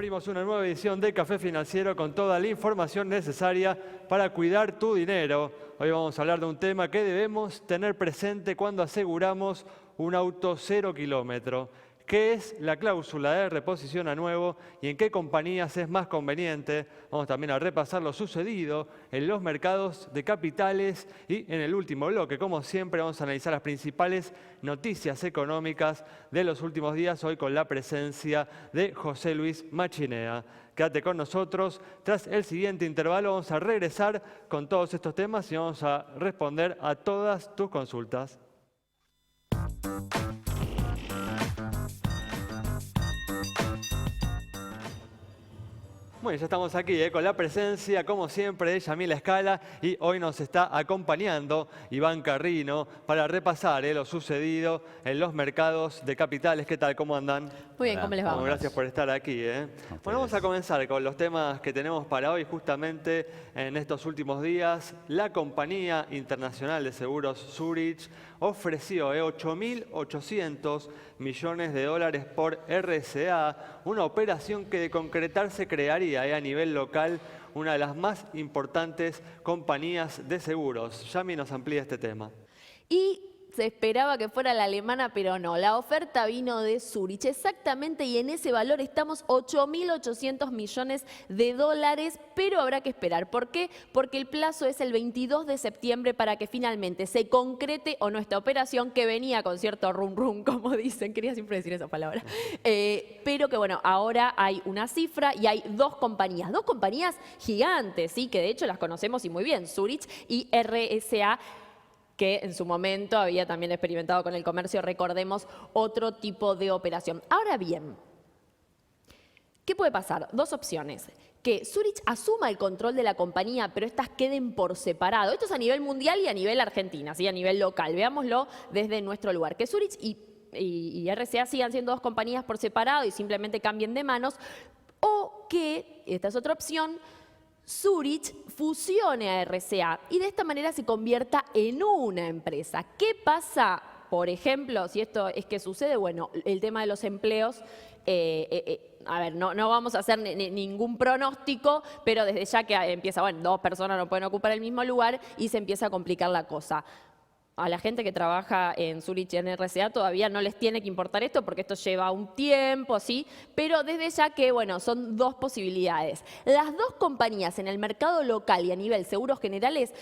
Abrimos una nueva edición de Café Financiero con toda la información necesaria para cuidar tu dinero. Hoy vamos a hablar de un tema que debemos tener presente cuando aseguramos un auto 0 kilómetro. ¿Qué es la cláusula de reposición a nuevo y en qué compañías es más conveniente? Vamos también a repasar lo sucedido en los mercados de capitales y en el último bloque, como siempre, vamos a analizar las principales noticias económicas de los últimos días, hoy con la presencia de José Luis Machinea. Quédate con nosotros. Tras el siguiente intervalo vamos a regresar con todos estos temas y vamos a responder a todas tus consultas. Bueno, ya estamos aquí con la presencia, como siempre, de Yamila Escala y hoy nos está acompañando Iván Carrino para repasar lo sucedido en los mercados de capitales. ¿Qué tal? ¿Cómo andan? Muy bien, ¿cómo les va? Bueno, gracias por estar aquí. Bueno, vamos a comenzar con los temas que tenemos para hoy, justamente en estos últimos días. La compañía internacional de seguros Zurich ofreció 8.800 millones de dólares por RSA, una operación que de concretarse crearía a nivel local una de las más importantes compañías de seguros. Yami nos amplía este tema. Y se esperaba que fuera la alemana, pero no. La oferta vino de Zurich, exactamente, y en ese valor estamos 8.800 millones de dólares, pero habrá que esperar. ¿Por qué? Porque el plazo es el 22 de septiembre para que finalmente se concrete o no esta operación, que venía con cierto rum rum, como dicen. Quería siempre decir esa palabra. Pero que bueno, ahora hay una cifra y hay dos compañías gigantes, ¿sí? Que de hecho las conocemos y muy bien, Zurich y RSA, que en su momento había también experimentado con el comercio, recordemos, otro tipo de operación. Ahora bien, ¿qué puede pasar? Dos opciones. Que Zurich asuma el control de la compañía, pero estas queden por separado. Esto es a nivel mundial y a nivel Argentina, ¿sí? A nivel local. Veámoslo desde nuestro lugar. Que Zurich y RCA sigan siendo dos compañías por separado y simplemente cambien de manos. O que, esta es otra opción, Zurich fusione a RCA y de esta manera se convierta en una empresa. ¿Qué pasa, por ejemplo, si esto es que sucede? Bueno, el tema de los empleos, a ver, no vamos a hacer ningún pronóstico, pero desde ya que empieza, bueno, dos personas no pueden ocupar el mismo lugar y se empieza a complicar la cosa. A la gente que trabaja en Zurich y en RCA todavía no les tiene que importar esto porque esto lleva un tiempo, ¿sí? Pero desde ya que, bueno, son dos posibilidades. Las dos compañías en el mercado local y a nivel seguros generales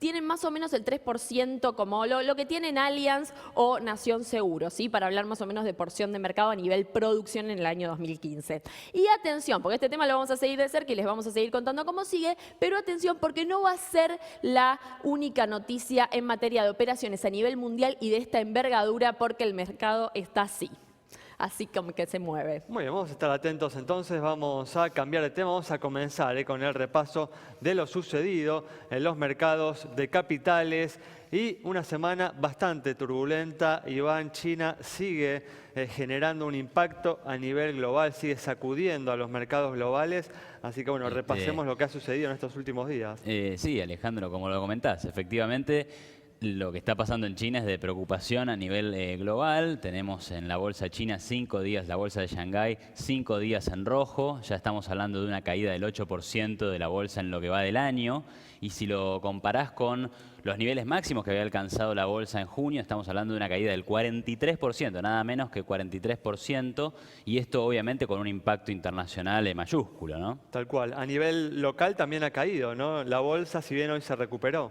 tienen más o menos el 3% como lo que tienen Allianz o Nación Seguros, ¿sí? Para hablar más o menos de porción de mercado a nivel producción en el año 2015. Y atención, porque este tema lo vamos a seguir de cerca y les vamos a seguir contando cómo sigue, pero atención porque no va a ser la única noticia en materia de operaciones a nivel mundial y de esta envergadura, porque el mercado está así como que se mueve. Muy bien, vamos a estar atentos entonces, vamos a cambiar de tema, vamos a comenzar con el repaso de lo sucedido en los mercados de capitales y una semana bastante turbulenta. Iván, China sigue generando un impacto a nivel global, sigue sacudiendo a los mercados globales, así que bueno, repasemos lo que ha sucedido en estos últimos días. Sí, Alejandro, como lo comentás, efectivamente lo que está pasando en China es de preocupación a nivel global. Tenemos en la bolsa china 5 días, la bolsa de Shanghái, 5 días en rojo. Ya estamos hablando de una caída del 8% de la bolsa en lo que va del año. Y si lo comparás con los niveles máximos que había alcanzado la bolsa en junio, estamos hablando de una caída del 43%, nada menos que 43%. Y esto obviamente con un impacto internacional mayúsculo, ¿no? Tal cual. A nivel local también ha caído, ¿no? La bolsa, si bien hoy se recuperó.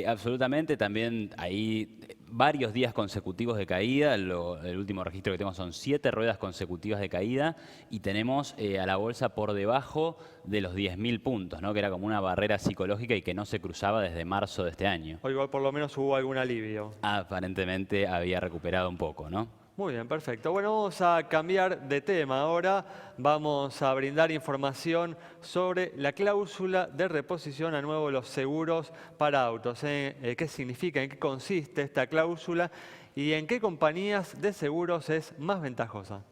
Absolutamente, también hay varios días consecutivos de caída. El último registro que tenemos son 7 ruedas consecutivas de caída y tenemos a la bolsa por debajo de los 10.000 puntos, ¿no? Que era como una barrera psicológica y que no se cruzaba desde marzo de este año. Hoy por lo menos hubo algún alivio. Aparentemente había recuperado un poco, ¿no? Muy bien, perfecto. Bueno, vamos a cambiar de tema ahora. Vamos a brindar información sobre la cláusula de reposición a nuevo de los seguros para autos. ¿Qué significa? ¿En qué consiste esta cláusula? ¿Y en qué compañías de seguros es más ventajosa?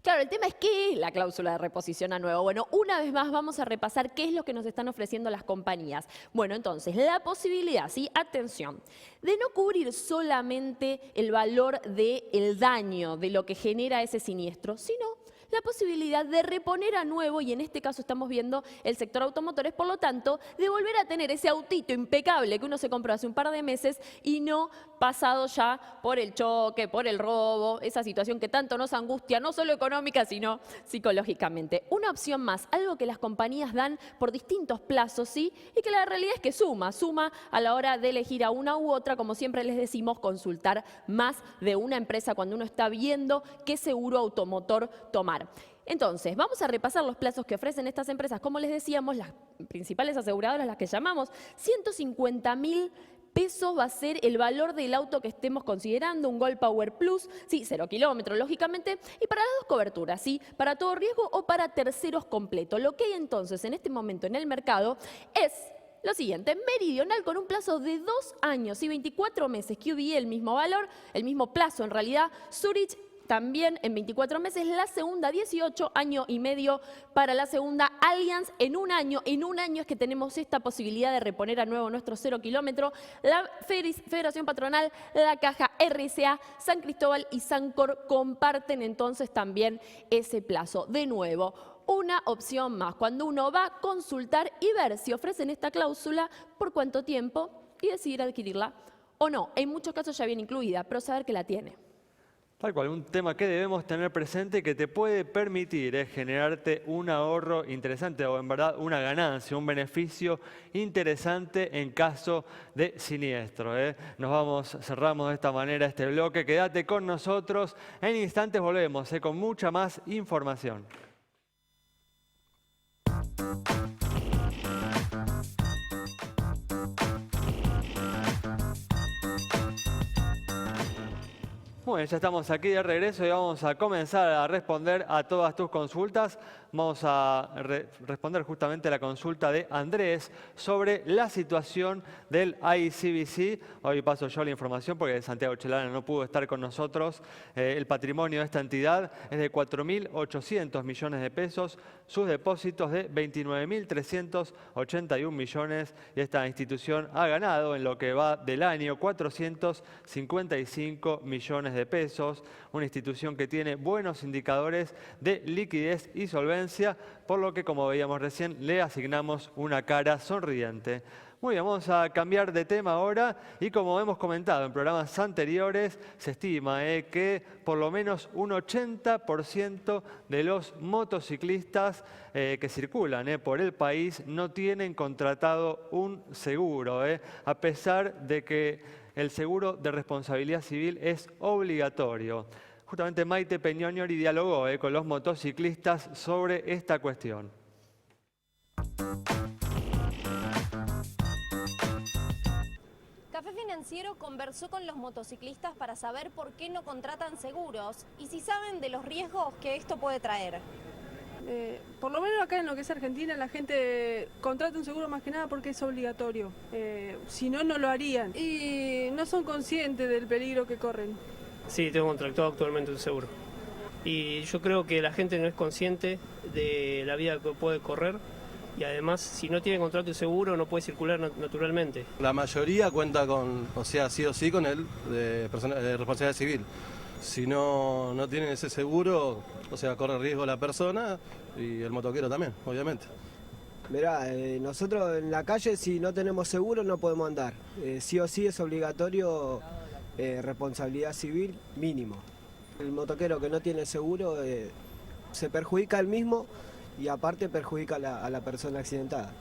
Claro, el tema es qué es la cláusula de reposición a nuevo. Bueno, una vez más vamos a repasar qué es lo que nos están ofreciendo las compañías. Bueno, entonces, la posibilidad, sí, atención, de no cubrir solamente el valor del daño, de lo que genera ese siniestro, sino la posibilidad de reponer a nuevo, y en este caso estamos viendo el sector automotores, por lo tanto, de volver a tener ese autito impecable que uno se compró hace un par de meses y no pasado ya por el choque, por el robo, esa situación que tanto nos angustia, no solo económica, sino psicológicamente. Una opción más, algo que las compañías dan por distintos plazos, ¿sí? Y que la realidad es que suma a la hora de elegir a una u otra, como siempre les decimos, consultar más de una empresa cuando uno está viendo qué seguro automotor tomar. Entonces, vamos a repasar los plazos que ofrecen estas empresas. Como les decíamos, las principales aseguradoras, las que llamamos, 150.000 pesos va a ser el valor del auto que estemos considerando, un Gol Power Plus, sí, 0 kilómetros, lógicamente, y para las dos coberturas, sí, para todo riesgo o para terceros completo. Lo que hay entonces en este momento en el mercado es lo siguiente: Meridional con un plazo de 2 años y 24 meses, QBE el mismo valor, el mismo plazo en realidad, Zurich también en 24 meses, la segunda 18, año y medio para la segunda, Allianz en un año es que tenemos esta posibilidad de reponer a nuevo nuestro 0 kilómetro, la Federación Patronal, la Caja, RCA, San Cristóbal y Sancor comparten entonces también ese plazo. De nuevo, una opción más, cuando uno va a consultar y ver si ofrecen esta cláusula, por cuánto tiempo y decidir adquirirla o no. En muchos casos ya viene incluida, pero saber que la tiene. Tal cual, un tema que debemos tener presente que te puede permitir generarte un ahorro interesante o en verdad una ganancia, un beneficio interesante en caso de siniestro. Cerramos de esta manera este bloque. Quédate con nosotros, en instantes volvemos con mucha más información. Bueno, ya estamos aquí de regreso y vamos a comenzar a responder a todas tus consultas. Vamos a responder justamente a la consulta de Andrés sobre la situación del ICBC. Hoy paso yo la información porque Santiago Chelana no pudo estar con nosotros. El patrimonio de esta entidad es de 4.800 millones de pesos, sus depósitos de 29.381 millones y esta institución ha ganado en lo que va del año 455 millones de pesos, una institución que tiene buenos indicadores de liquidez y solvencia, por lo que, como veíamos recién, le asignamos una cara sonriente. Muy bien, vamos a cambiar de tema ahora y como hemos comentado en programas anteriores, se estima que por lo menos un 80% de los motociclistas que circulan por el país no tienen contratado un seguro, a pesar de que el seguro de responsabilidad civil es obligatorio. Justamente Maite Peñoñori dialogó con los motociclistas sobre esta cuestión. Café Financiero conversó con los motociclistas para saber por qué no contratan seguros y si saben de los riesgos que esto puede traer. Por lo menos acá en lo que es Argentina la gente contrata un seguro más que nada porque es obligatorio, si no, no lo harían y no son conscientes del peligro que corren. Sí, tengo contratado actualmente un seguro y yo creo que la gente no es consciente de la vida que puede correr y además si no tiene contrato de seguro no puede circular naturalmente. La mayoría cuenta con, o sea, sí o sí con el de responsabilidad civil. Si no tienen ese seguro, o sea, corre riesgo la persona y el motoquero también, obviamente. Mirá, nosotros en la calle si no tenemos seguro no podemos andar. Sí o sí es obligatorio responsabilidad civil mínimo. El motoquero que no tiene seguro se perjudica él mismo y aparte perjudica a la persona accidentada.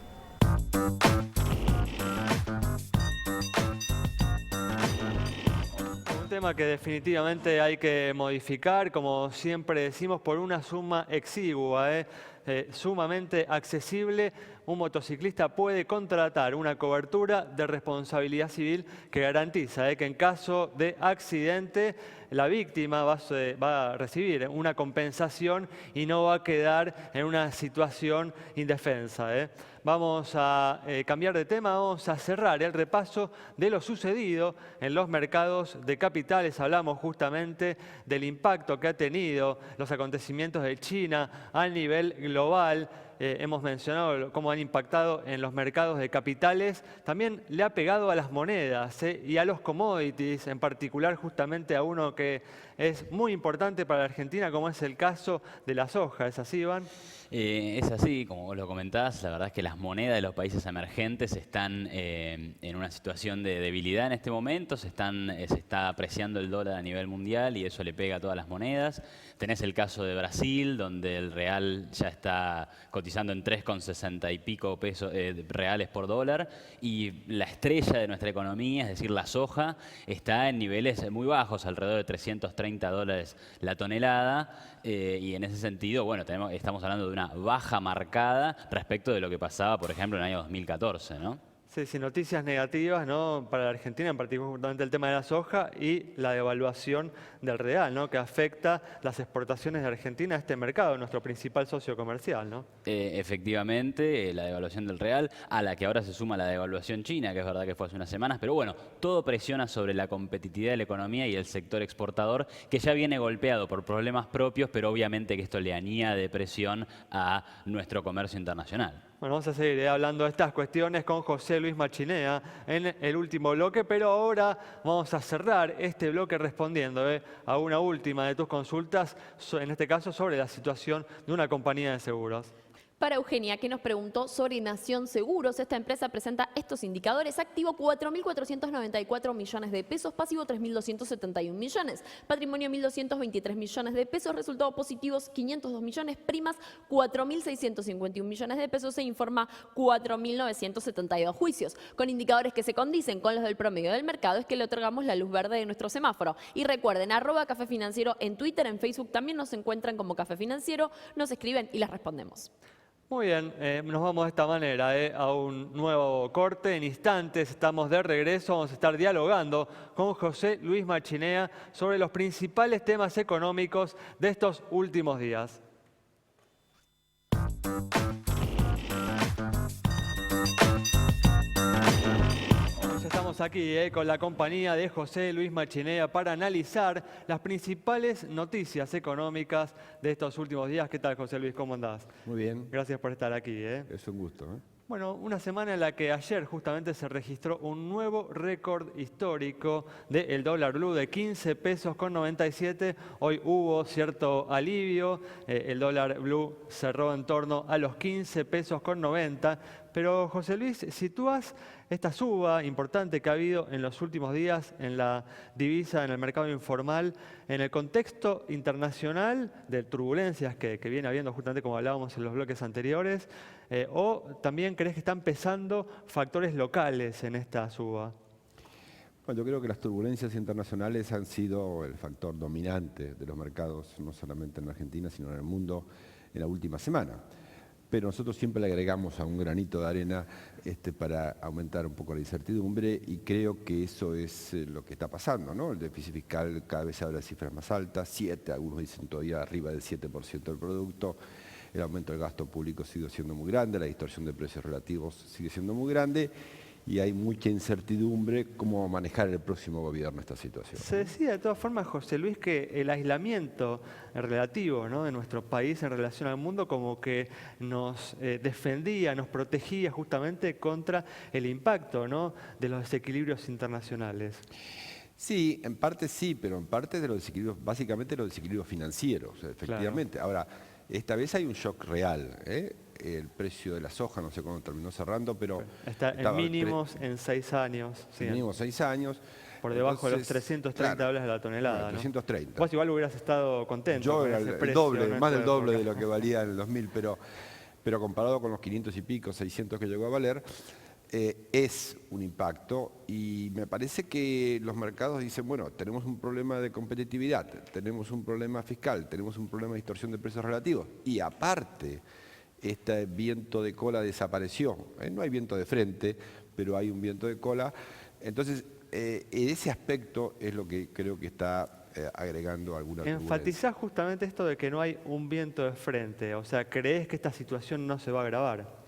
Un tema que definitivamente hay que modificar, como siempre decimos, por una suma exigua, sumamente accesible. Un motociclista puede contratar una cobertura de responsabilidad civil que garantiza que en caso de accidente la víctima va a recibir una compensación y no va a quedar en una situación indefensa. Vamos a cambiar de tema, vamos a cerrar el repaso de lo sucedido en los mercados de capitales. Hablamos justamente del impacto que ha tenido los acontecimientos de China a nivel global. hemos mencionado cómo han impactado en los mercados de capitales, también le ha pegado a las monedas y a los commodities, en particular justamente a uno que es muy importante para la Argentina, como es el caso de la soja. ¿Es así, Iván? Es así, como vos lo comentás, la verdad es que las monedas de los países emergentes están en una situación de debilidad en este momento, se está apreciando el dólar a nivel mundial y eso le pega a todas las monedas. Tenés el caso de Brasil, donde el real ya está cotizando en 3,60 y pico pesos reales por dólar, y la estrella de nuestra economía, es decir, la soja, está en niveles muy bajos, alrededor de 330 dólares la tonelada, y en ese sentido, bueno, estamos hablando de una baja marcada respecto de lo que pasaba, por ejemplo, en el año 2014, ¿no? Sí, noticias negativas, ¿no? Para la Argentina, en particular justamente el tema de la soja y la devaluación del real, ¿no? Que afecta las exportaciones de Argentina a este mercado, nuestro principal socio comercial, ¿no? Efectivamente, la devaluación del real, a la que ahora se suma la devaluación china, que es verdad que fue hace unas semanas, pero bueno, todo presiona sobre la competitividad de la economía y el sector exportador, que ya viene golpeado por problemas propios, pero obviamente que esto le añade presión a nuestro comercio internacional. Bueno, vamos a seguir hablando de estas cuestiones con José Luis Machinea en el último bloque, pero ahora vamos a cerrar este bloque respondiendo a una última de tus consultas, en este caso sobre la situación de una compañía de seguros. Para Eugenia, que nos preguntó sobre Nación Seguros, esta empresa presenta estos indicadores: activo 4.494 millones de pesos, pasivo 3.271 millones, patrimonio 1.223 millones de pesos, resultados positivos 502 millones, primas 4.651 millones de pesos, se informa 4.972 juicios. Con indicadores que se condicen con los del promedio del mercado es que le otorgamos la luz verde de nuestro semáforo. Y recuerden, @Café Financiero en Twitter, en Facebook también nos encuentran como Café Financiero, nos escriben y les respondemos. Muy bien, nos vamos de esta manera a un nuevo corte. En instantes estamos de regreso, vamos a estar dialogando con José Luis Machinea sobre los principales temas económicos de estos últimos días. Estamos aquí con la compañía de José Luis Machinea para analizar las principales noticias económicas de estos últimos días. ¿Qué tal, José Luis? ¿Cómo andás? Muy bien. Gracias por estar aquí. Es un gusto. Bueno, una semana en la que ayer justamente se registró un nuevo récord histórico del dólar blue de 15 pesos con 97. Hoy hubo cierto alivio. El dólar blue cerró en torno a los 15 pesos con 90. Pero, José Luis, sitúas esta suba importante que ha habido en los últimos días en la divisa, en el mercado informal, en el contexto internacional de turbulencias que viene habiendo, justamente como hablábamos en los bloques anteriores, o también crees que están pesando factores locales en esta suba? Bueno, yo creo que las turbulencias internacionales han sido el factor dominante de los mercados, no solamente en Argentina, sino en el mundo en la última semana. Pero nosotros siempre le agregamos a un granito de arena para aumentar un poco la incertidumbre, y creo que eso es lo que está pasando, ¿no? El déficit fiscal cada vez habla de cifras más altas, 7, algunos dicen todavía arriba del 7% del producto, el aumento del gasto público sigue siendo muy grande, la distorsión de precios relativos sigue siendo muy grande, y hay mucha incertidumbre cómo manejar el próximo gobierno esta situación. Se decía de todas formas, José Luis, que el aislamiento relativo, ¿no?, de nuestro país en relación al mundo como que nos defendía, nos protegía justamente contra el impacto, ¿no?, de los desequilibrios internacionales. Sí, en parte sí, pero en parte de los desequilibrios, básicamente de los desequilibrios financieros, efectivamente. Claro. Ahora, esta vez hay un shock real, El precio de la soja, no sé cuándo terminó cerrando, pero... Está en mínimos en 6 años. Sí, mínimos 6 años. Por debajo de los 330 dólares la tonelada, bueno, 330. ¿no? Vos igual hubieras estado contento. Yo con era ese el precio, doble, ¿no?, más del doble de lo que valía en el 2000, pero comparado con los 500 y pico, 600 que llegó a valer, es un impacto, y me parece que los mercados dicen, bueno, tenemos un problema de competitividad, tenemos un problema fiscal, tenemos un problema de distorsión de precios relativos, y aparte este viento de cola desapareció. No hay viento de frente, pero hay un viento de cola. Entonces, ese aspecto es lo que creo que está agregando alguna turbulencia. Enfatizás justamente esto de que no hay un viento de frente, o sea, ¿crees que esta situación no se va a agravar?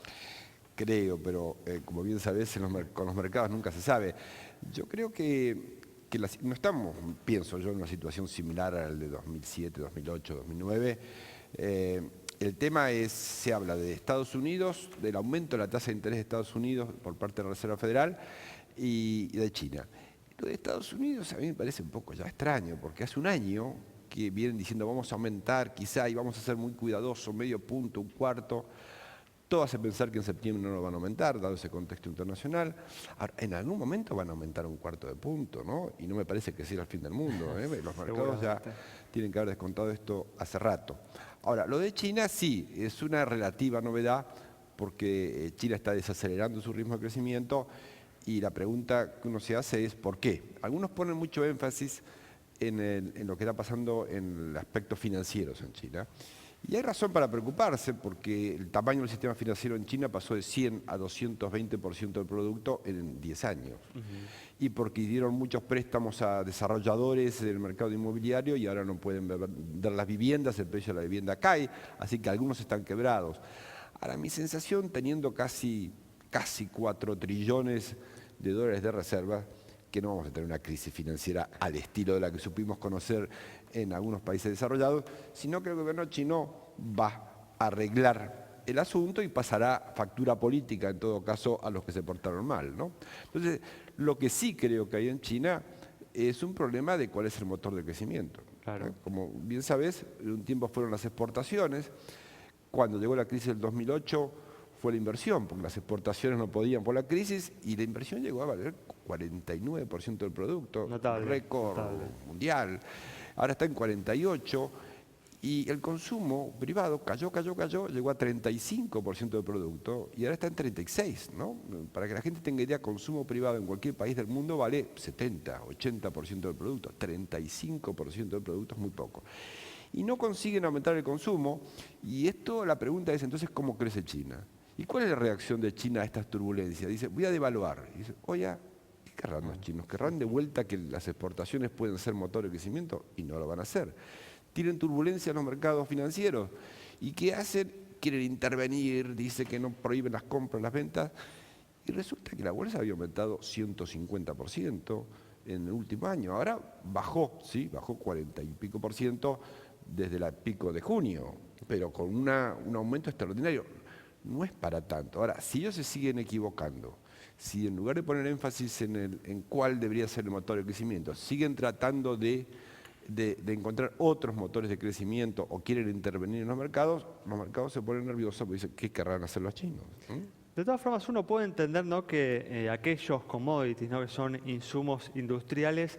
Creo, pero como bien sabés, con los mercados nunca se sabe. Yo creo que no estamos, pienso yo, en una situación similar al de 2007, 2008, 2009. el tema es, se habla de Estados Unidos, del aumento de la tasa de interés de Estados Unidos por parte de la Reserva Federal y de China. Lo de Estados Unidos a mí me parece un poco ya extraño, porque hace un año que vienen diciendo vamos a aumentar quizá y vamos a ser muy cuidadosos, medio punto, un cuarto. Todo hace pensar que en septiembre no lo van a aumentar, dado ese contexto internacional. Ahora, en algún momento van a aumentar un cuarto de punto, ¿no? Y no me parece que sea el fin del mundo, ¿eh? Los mercados ya tienen que haber descontado esto hace rato. Ahora, lo de China sí, es una relativa novedad, porque China está desacelerando su ritmo de crecimiento y la pregunta que uno se hace es ¿por qué? Algunos ponen mucho énfasis en lo que está pasando en el aspecto financiero en China. Y hay razón para preocuparse porque el tamaño del sistema financiero en China pasó de 100 a 220% del producto en 10 años. Y porque dieron muchos préstamos a desarrolladores del mercado inmobiliario y ahora no pueden vender las viviendas, el precio de la vivienda cae, así que algunos están quebrados. Ahora, mi sensación, teniendo casi 4 trillones de dólares de reservas, que no vamos a tener una crisis financiera al estilo de la que supimos conocer en algunos países desarrollados, sino que el gobierno chino va a arreglar el asunto y pasará factura política, en todo caso, a los que se portaron mal, ¿no? Entonces, lo que sí creo que hay en China es un problema de cuál es el motor de crecimiento. Claro. Como bien sabes, un tiempo fueron las exportaciones. Cuando llegó la crisis del 2008 fue la inversión, porque las exportaciones no podían por la crisis y la inversión llegó a valer 49% del producto, Notable, récord notable. mundial. Ahora está en 48% y el consumo privado cayó, llegó a 35% del producto y ahora está en 36%, ¿no? Para que la gente tenga idea, consumo privado en cualquier país del mundo vale 70, 80% del producto, 35% del producto es muy poco. Y no consiguen aumentar el consumo y esto, la pregunta es entonces, ¿cómo crece China? ¿Y cuál es la reacción de China a estas turbulencias? Dice, voy a devaluar. Y dice, oye, ¿qué querrán los chinos? ¿Querrán de vuelta que las exportaciones pueden ser motor de crecimiento? Y no lo van a hacer. Tienen turbulencia en los mercados financieros. ¿Y qué hacen? Quieren intervenir, dice que no prohíben las compras, las ventas. Y resulta que la bolsa había aumentado 150% en el último año. Ahora bajó, sí, bajó 40 y pico por ciento desde el pico de junio, pero con un aumento extraordinario. No es para tanto. Ahora, si ellos se siguen equivocando, si en lugar de poner énfasis en cuál debería ser el motor de crecimiento, siguen tratando de encontrar otros motores de crecimiento o quieren intervenir en los mercados se ponen nerviosos porque dicen, ¿qué querrán hacer los chinos? De todas formas, uno puede entender, ¿no?, que aquellos commodities, ¿no?, que son insumos industriales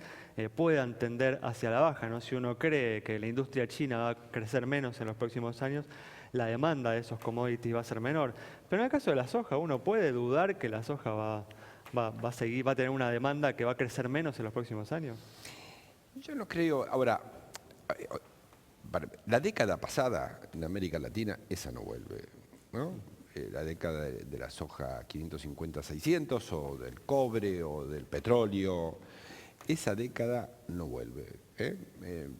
puedan tender hacia la baja, ¿no? Si uno cree que la industria china va a crecer menos en los próximos años, la demanda de esos commodities va a ser menor. Pero en el caso de la soja, uno puede dudar que la soja va a tener una demanda que va a crecer menos en los próximos años. Yo no creo. Ahora, la década pasada en América Latina, esa no vuelve, ¿no? La década de la soja 550-600 o del cobre o del petróleo, esa década no vuelve.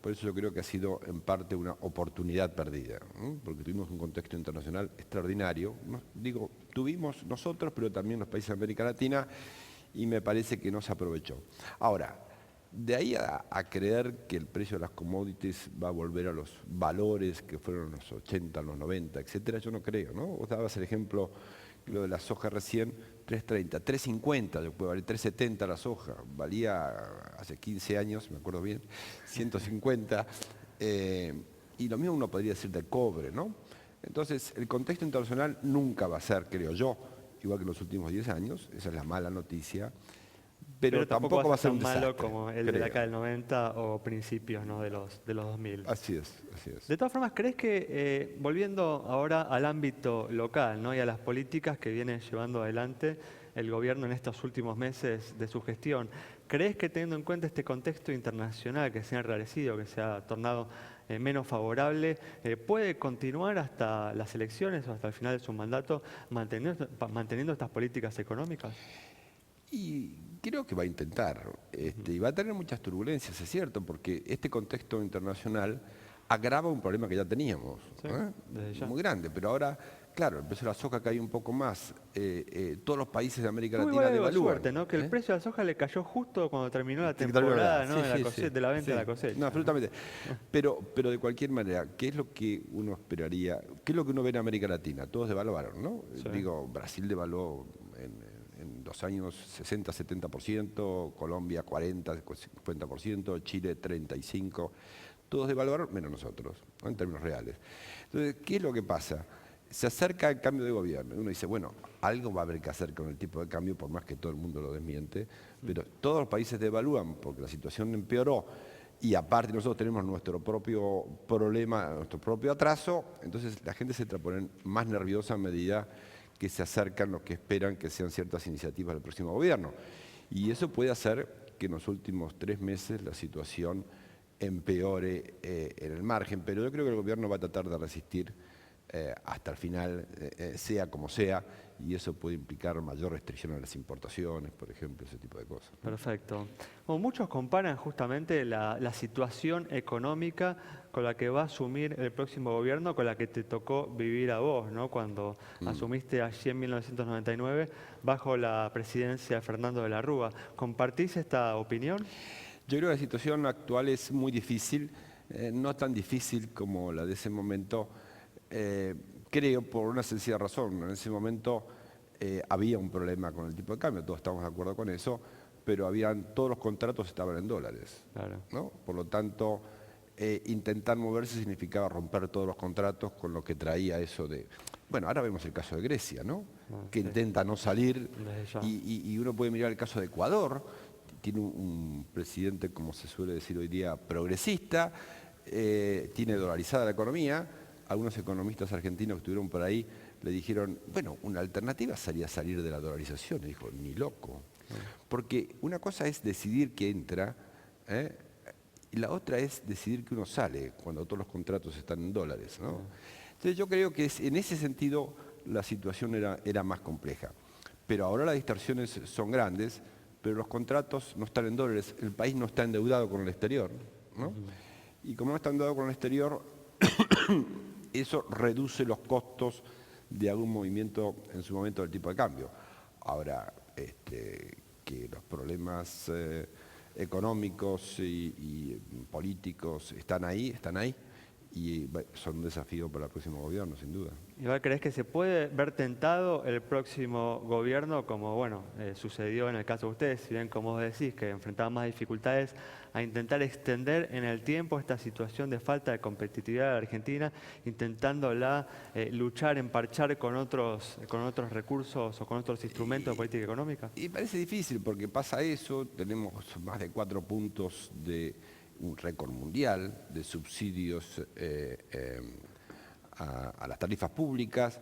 Por eso yo creo que ha sido en parte una oportunidad perdida, ¿no? Porque tuvimos un contexto internacional extraordinario. Digo, tuvimos nosotros, pero también los países de América Latina, y me parece que no se aprovechó. Ahora, de ahí a creer que el precio de las commodities va a volver a los valores que fueron los 80, los 90, etcétera, yo no creo, ¿no? Vos dabas el ejemplo, lo de la soja recién, 3.30, 3.50, puede valer 3.70 la soja, valía hace 15 años, me acuerdo bien, 150, y lo mismo uno podría decir del cobre, ¿no? Entonces, el contexto internacional nunca va a ser, creo yo, igual que en los últimos 10 años, esa es la mala noticia, pero tampoco va a ser un tan malo desastre, como el de la década del 90 o principios, ¿no?, de los 2000. Así es, así es. De todas formas, ¿crees que, volviendo ahora al ámbito local, ¿no?, y a las políticas que viene llevando adelante el gobierno en estos últimos meses de su gestión, ¿crees que teniendo en cuenta este contexto internacional que se ha enrarecido, que se ha tornado menos favorable, puede continuar hasta las elecciones o hasta el final de su mandato manteniendo estas políticas económicas? Y creo que va a intentar, y va a tener muchas turbulencias, es cierto, porque este contexto internacional agrava un problema que ya teníamos, Sí, desde ya. muy grande, pero ahora claro, el precio de la soja cae un poco más. Todos los países de América Tuvo Latina igual algo de devalúan. suerte, ¿no? Que el precio de la soja le cayó justo cuando terminó la Que terminó temporada, ¿no? sí, de, la sí, cosecha, sí. de la venta Sí. de la cosecha. No, absolutamente. Pero de cualquier manera, ¿qué es lo que uno esperaría? ¿Qué es lo que uno ve en América Latina? Todos devaluaron, ¿no? Sí. Digo, Brasil devaluó en 2 años 60, 70%, Colombia 40, 50%, Chile 35%. Todos devaluaron, menos nosotros, ¿no? En términos reales. Entonces, ¿qué es lo que pasa? Se acerca el cambio de gobierno. Uno dice, bueno, algo va a haber que hacer con el tipo de cambio, por más que todo el mundo lo desmiente, pero todos los países devalúan porque la situación empeoró y aparte nosotros tenemos nuestro propio problema, nuestro propio atraso, entonces la gente se entra a poner más nerviosa a medida que se acercan los que esperan que sean ciertas iniciativas del próximo gobierno. Y eso puede hacer que en los últimos 3 meses la situación empeore en el margen, pero yo creo que el gobierno va a tratar de resistir hasta el final, sea como sea, y eso puede implicar mayor restricción a las importaciones, por ejemplo, ese tipo de cosas. Perfecto. Bueno, muchos comparan justamente la situación económica con la que va a asumir el próximo gobierno, con la que te tocó vivir a vos, ¿no? Cuando asumiste allí en 1999 bajo la presidencia de Fernando de la Rúa. ¿Compartís esta opinión? Yo creo que la situación actual es muy difícil, no tan difícil como la de ese momento. Creo por una sencilla razón. En ese momento había un problema con el tipo de cambio, todos estamos de acuerdo con eso, pero todos los contratos estaban en dólares. Claro. ¿No? Por lo tanto, intentar moverse significaba romper todos los contratos, con lo que traía eso de... Bueno, ahora vemos el caso de Grecia, ¿no? Que sí. Intenta no salir, Desde ya. y uno puede mirar el caso de Ecuador. Tiene un presidente, como se suele decir hoy día, progresista, tiene dolarizada la economía. Algunos economistas argentinos que estuvieron por ahí le dijeron, bueno, una alternativa sería salir de la dolarización. Y dijo, ni loco. Porque una cosa es decidir que entra, y la otra es decidir que uno sale cuando todos los contratos están en dólares, ¿no? Entonces yo creo que en ese sentido la situación era más compleja. Pero ahora las distorsiones son grandes, pero los contratos no están en dólares, el país no está endeudado con el exterior, ¿no? Y como no está endeudado con el exterior, eso reduce los costos de algún movimiento en su momento del tipo de cambio. Ahora, que los problemas económicos y políticos están ahí, y son un desafío para el próximo gobierno, sin duda. Igual, ¿crees que se puede ver tentado el próximo gobierno, como bueno sucedió en el caso de ustedes, si bien como vos decís que enfrentaban más dificultades, a intentar extender en el tiempo esta situación de falta de competitividad de la Argentina, intentándola luchar, emparchar con otros recursos o con otros instrumentos de política económica? Y parece difícil porque pasa eso, tenemos más de 4 puntos de un récord mundial de subsidios a las tarifas públicas.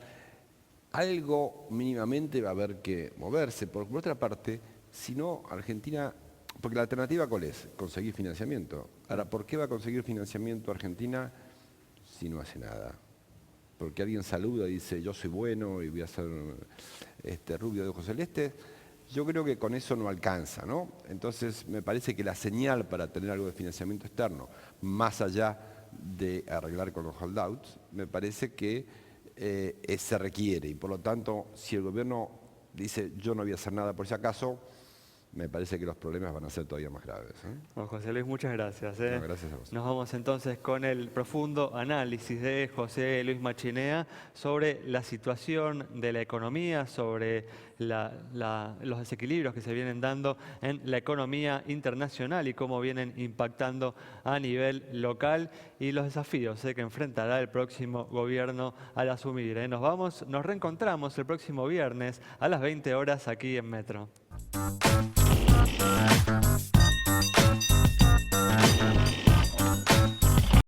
Algo mínimamente va a haber que moverse. Por otra parte, si no, Argentina... Porque la alternativa, ¿cuál es? Conseguir financiamiento. Ahora, ¿por qué va a conseguir financiamiento Argentina si no hace nada? Porque alguien saluda y dice, yo soy bueno y voy a ser rubio de ojos celestes. Yo creo que con eso no alcanza, ¿no? Entonces, me parece que la señal para tener algo de financiamiento externo, más allá de arreglar con los holdouts, me parece que se requiere. Y por lo tanto, si el gobierno dice, yo no voy a hacer nada por si acaso, me parece que los problemas van a ser todavía más graves. Bueno, José Luis, muchas gracias. No, gracias a vos. Nos vamos entonces con el profundo análisis de José Luis Machinea sobre la situación de la economía, sobre los desequilibrios que se vienen dando en la economía internacional y cómo vienen impactando a nivel local y los desafíos que enfrentará el próximo gobierno al asumir. Nos reencontramos el próximo viernes a las 20 horas aquí en Metro.